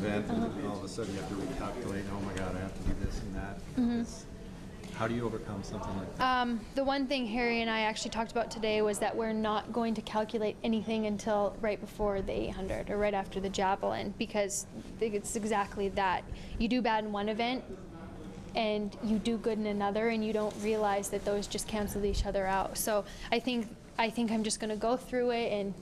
event, and all of a sudden you have to recalculate, oh my God, I have to do this and that. How do you overcome something like that? The one thing Harry and I actually talked about today was that we're not going to calculate anything until right before the 800 or right after the javelin, because it's exactly that. You do bad in one event and you do good in another, and you don't realize that those just cancel each other out. So I think I'm just going to go through it and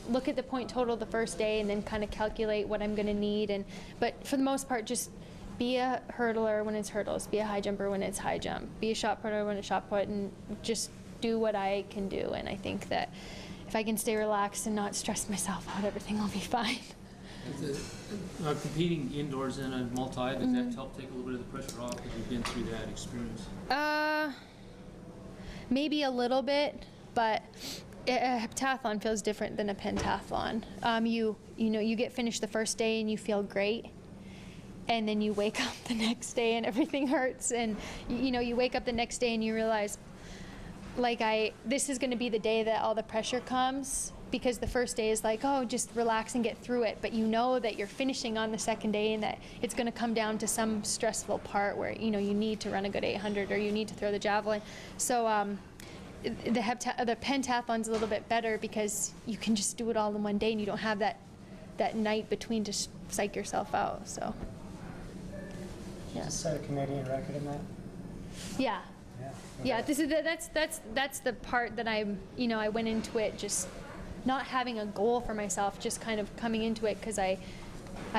look at the point total the first day and then kind of calculate what I'm going to need. But for the most part, just be a hurdler when it's hurdles, be a high jumper when it's high jump, be a shot putter when it's shot put, and just do what I can do. And I think that if I can stay relaxed and not stress myself out, everything will be fine. Competing indoors in a multi, does that help take a little bit of the pressure off because you've been through that experience? Maybe a little bit, but a heptathlon feels different than a pentathlon. You get finished the first day and you feel great, and then you wake up the next day and everything hurts, and you wake up the next day and you realize, this is going to be the day that all the pressure comes, because the first day is like, oh, just relax and get through it, but you know that you're finishing on the second day and that it's going to come down to some stressful part where you need to run a good 800 or you need to throw the javelin. So the pentathlon's a little bit better because you can just do it all in one day and you don't have that night between to psych yourself out. So yeah. Just set a Canadian record in that? Yeah. Yeah. Yeah, that's the part that I went into it just not having a goal for myself, just kind of coming into it because I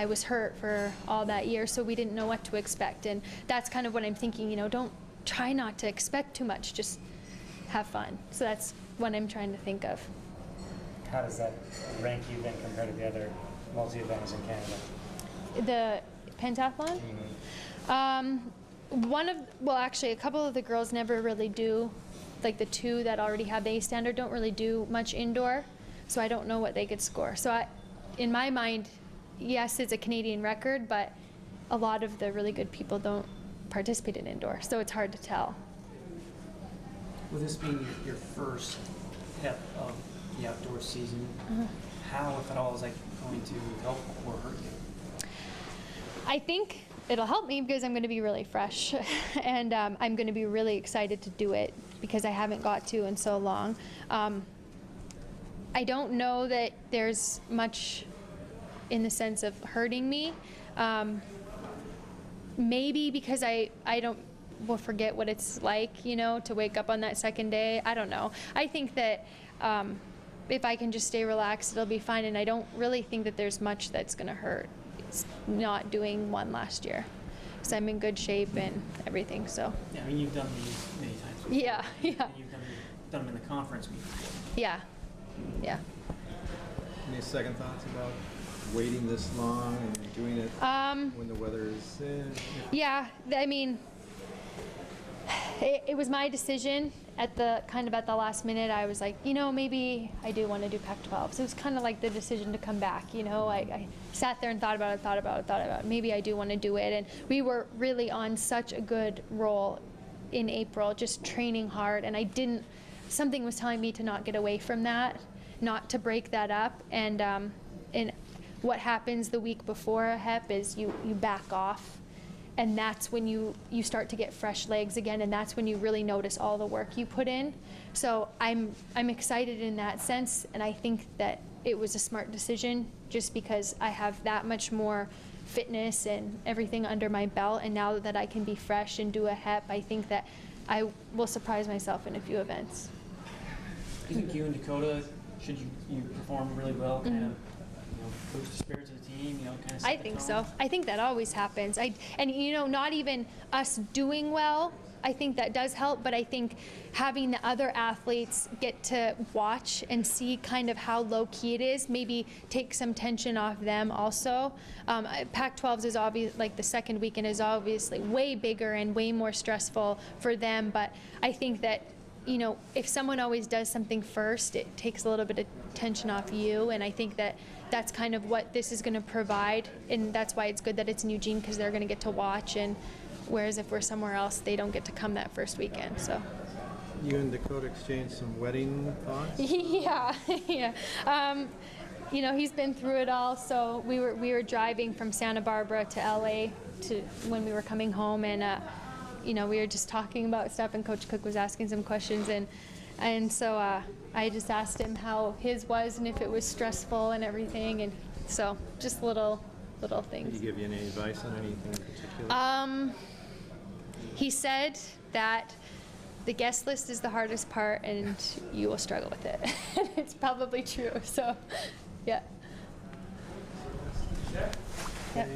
was hurt for all that year, so we didn't know what to expect, and that's kind of what I'm thinking. Don't try not to expect too much, just have fun. So that's what I'm trying to think of. How does that rank you then compared to the other multi-events in Canada? The pentathlon? Actually, a couple of the girls never really do, like the two that already have the A standard don't really do much indoor, so I don't know what they could score. So in my mind, yes, it's a Canadian record, but a lot of the really good people don't participate in indoor, so it's hard to tell. With this being your first hep of the outdoor season, how, if at all, is that going to help or hurt you? I think it'll help me because I'm going to be really fresh, and I'm going to be really excited to do it because I haven't got to in so long. I don't know that there's much in the sense of hurting me. Maybe because I will forget what it's like, to wake up on that second day. I don't know. I think that if I can just stay relaxed, it'll be fine, and I don't really think that there's much that's going to hurt. It's not doing one last year, so I'm in good shape and everything. So Yeah, I mean, you've done these many times before. Yeah. And you've done them in the conference before. Yeah. Any second thoughts about waiting this long and doing it when the weather is Yeah, I mean, it was my decision at the last minute. I was like, maybe I do want to do Pac-12. So it was kind of like the decision to come back. I sat there and thought about it. Maybe I do want to do it. And we were really on such a good roll in April, just training hard. And something was telling me to not get away from that, not to break that up. And what happens the week before a hep is you back off. And that's when you start to get fresh legs again, and that's when you really notice all the work you put in. So I'm excited in that sense, and I think that it was a smart decision just because I have that much more fitness and everything under my belt, and now that I can be fresh and do a hep, I think that I will surprise myself in a few events. Do you think you and Dakota, should you perform really well, kind of boost the spirits of the team, kind of set I the think tone? so. I think that always happens. Not even us doing well, I think that does help, but I think having the other athletes get to watch and see kind of how low-key it is, maybe take some tension off them also. Pac-12 is obvious, like the second weekend is obviously way bigger and way more stressful for them, but I think that if someone always does something first, it takes a little bit of tension off you, and I think that that's kind of what this is going to provide, and that's why it's good that it's in Eugene, because they're going to get to watch, and whereas if we're somewhere else, they don't get to come that first weekend. So You and Dakota exchanged some wedding thoughts? yeah. you know, he's been through it all. So we were driving from Santa Barbara to LA when we were coming home, and you know, we were just talking about stuff, and Coach Cook was asking some questions, and so I just asked him how his was and if it was stressful and everything, and so just little Did things. he give you any advice on anything in particular? He said that the guest list is the hardest part, and you will struggle with it. It's probably true. So, yeah. Yep.